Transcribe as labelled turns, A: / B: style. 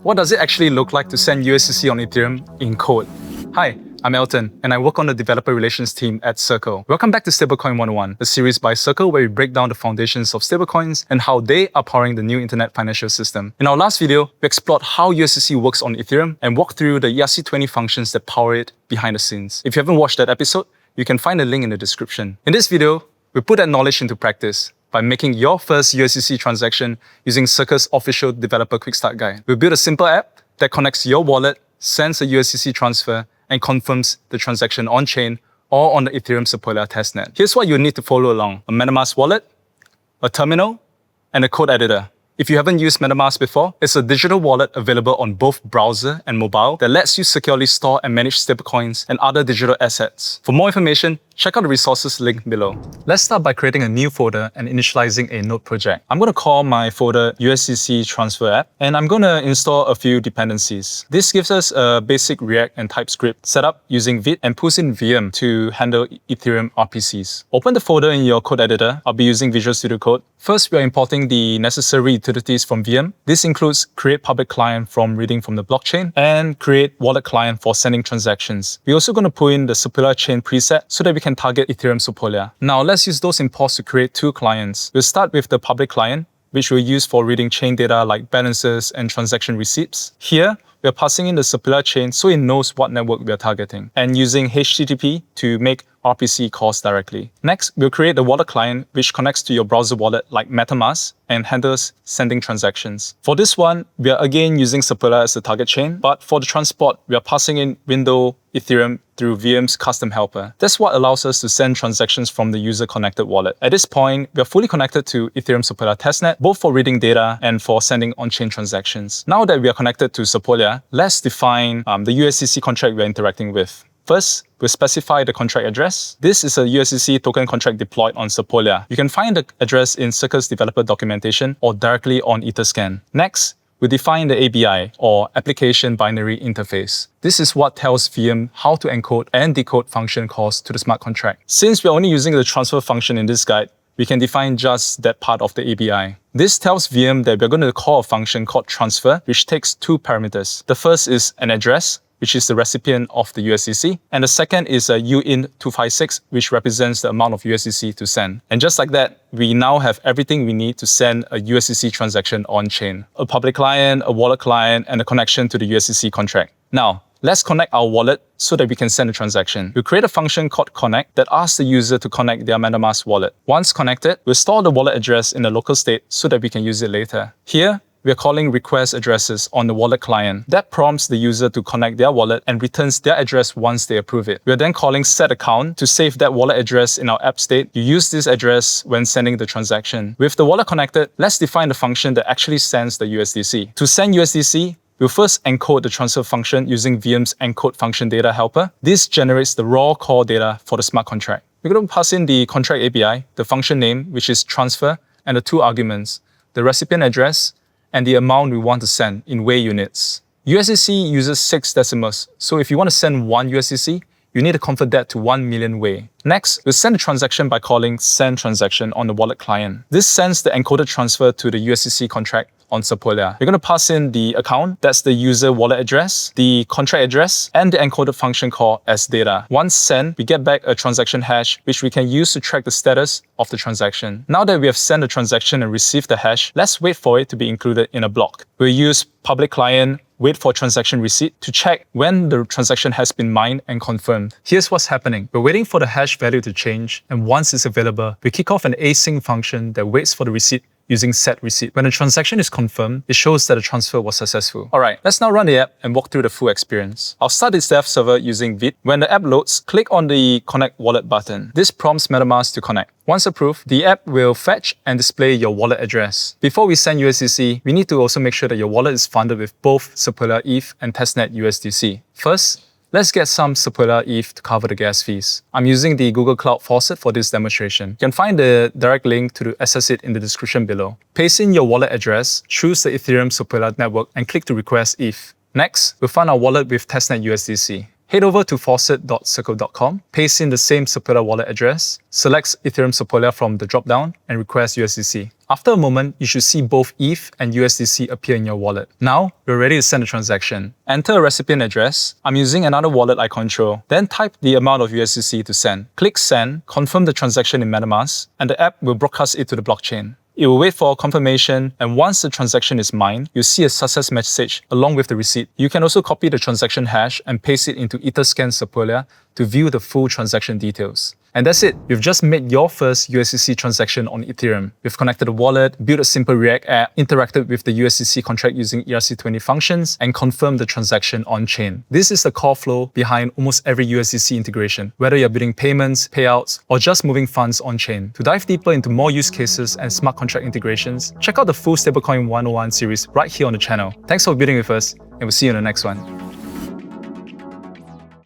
A: What does it actually look like to send USDC on Ethereum in code? Hi, I'm Elton, and I work on the developer relations team at Circle. Welcome back to Stablecoin 101, a series by Circle where we break down the foundations of stablecoins and how they are powering the new internet financial system. In our last video, we explored how USDC works on Ethereum and walked through the ERC20 functions that power it behind the scenes. If you haven't watched that episode, you can find a link in the description. In this video, we put that knowledge into practice by making your first USDC transaction using Circle's official developer quick start guide. We built a simple app that connects your wallet, sends a USDC transfer, and confirms the transaction on-chain or on the Ethereum Sepolia testnet. Here's what you need to follow along: a MetaMask wallet, a terminal, and a code editor. If you haven't used MetaMask before, it's a digital wallet available on both browser and mobile that lets you securely store and manage stablecoins and other digital assets. For more information, check out the resources link below. Let's start by creating a new folder and initializing a node project. I'm going to call my folder USDC transfer app, and I'm going to install a few dependencies. This gives us a basic React and TypeScript setup using Vite and Viem to handle Ethereum RPCs. Open the folder in your code editor. I'll be using Visual Studio Code. First, we are importing the necessary utilities from Viem. This includes create public client from reading from the blockchain and create wallet client for sending transactions. We're also going to put in the Sepolia chain preset so that we can target Ethereum Sepolia. Now let's use those imports to create two clients. We'll start with the public client, which we'll use for reading chain data like balances and transaction receipts. Here, we're passing in the Sepolia chain so it knows what network we're targeting, and using HTTP to make RPC calls directly. Next, we'll create the wallet client, which connects to your browser wallet like MetaMask and handles sending transactions. For this one, we are again using Sepolia as the target chain, but for the transport, we are passing in window Ethereum through Viem's custom helper. That's what allows us to send transactions from the user-connected wallet. At this point, we are fully connected to Ethereum Sepolia testnet, both for reading data and for sending on-chain transactions. Now that we are connected to Sepolia, let's define the USDC contract we're interacting with. First, we'll specify the contract address. This is a USDC token contract deployed on Sepolia. You can find the address in Circle's developer documentation or directly on Etherscan. Next, we define the ABI, or Application Binary Interface. This is what tells Viem how to encode and decode function calls to the smart contract. Since we're only using the transfer function in this guide, we can define just that part of the ABI. This tells Viem that we're going to call a function called transfer, which takes two parameters. The first is an address, which is the recipient of the USDC, and the second is a UIN256, which represents the amount of USDC to send. And just like that, we now have everything we need to send a USDC transaction on-chain: a public client, a wallet client, and a connection to the USDC contract. Now, let's connect our wallet so that we can send a transaction. We'll create a function called connect that asks the user to connect their MetaMask wallet. Once connected, we'll store the wallet address in the local state so that we can use it later. Here, we are calling request addresses on the wallet client. That prompts the user to connect their wallet and returns their address once they approve it. We are then calling set account to save that wallet address in our app state. You use this address when sending the transaction. With the wallet connected, let's define the function that actually sends the USDC. To send USDC, we'll first encode the transfer function using Viem's encode function data helper. This generates the raw call data for the smart contract. We're going to pass in the contract API, the function name, which is transfer, and the two arguments: the recipient address and the amount we want to send in Wei units. USDC uses 6 decimals, so if you want to send 1 USDC, you need to convert that to 1 million Wei. Next, we'll send the transaction by calling send transaction on the wallet client. This sends the encoded transfer to the USDC contract on Sepolia. We're going to pass in the account, that's the user wallet address, the contract address, and the encoded function call as data. Once sent, we get back a transaction hash, which we can use to track the status of the transaction. Now that we have sent the transaction and received the hash, let's wait for it to be included in a block. We'll use public client, wait for transaction receipt to check when the transaction has been mined and confirmed. Here's what's happening. We're waiting for the hash value to change, and once it's available, we kick off an async function that waits for the receipt using setReceipt. When a transaction is confirmed, it shows that the transfer was successful. Alright, let's now run the app and walk through the full experience. I'll start this dev server using Vite. When the app loads, click on the Connect Wallet button. This prompts MetaMask to connect. Once approved, the app will fetch and display your wallet address. Before we send USDC, we need to also make sure that your wallet is funded with both Sepolia ETH and testnet USDC. First, let's get some Sepolia ETH to cover the gas fees. I'm using the Google Cloud faucet for this demonstration. You can find the direct link to access it in the description below. Paste in your wallet address, choose the Ethereum Sepolia network, and click to request ETH. Next, we'll fund our wallet with testnet USDC. Head over to faucet.circle.com, paste in the same Sepolia wallet address, select Ethereum Sepolia from the dropdown, and request USDC. After a moment, you should see both ETH and USDC appear in your wallet. Now, we're ready to send a transaction. Enter a recipient address. I'm using another wallet I control. Then type the amount of USDC to send. Click Send, confirm the transaction in MetaMask, and the app will broadcast it to the blockchain. It will wait for confirmation, and once the transaction is mined, you'll see a success message along with the receipt. You can also copy the transaction hash and paste it into Etherscan Sepolia to view the full transaction details. And that's it. You've just made your first USDC transaction on Ethereum. You've connected a wallet, built a simple React app, interacted with the USDC contract using ERC20 functions, and confirmed the transaction on-chain. This is the core flow behind almost every USDC integration, whether you're building payments, payouts, or just moving funds on-chain. To dive deeper into more use cases and smart contract integrations, check out the full Stablecoin 101 series right here on the channel. Thanks for building with us, and we'll see you in the next one.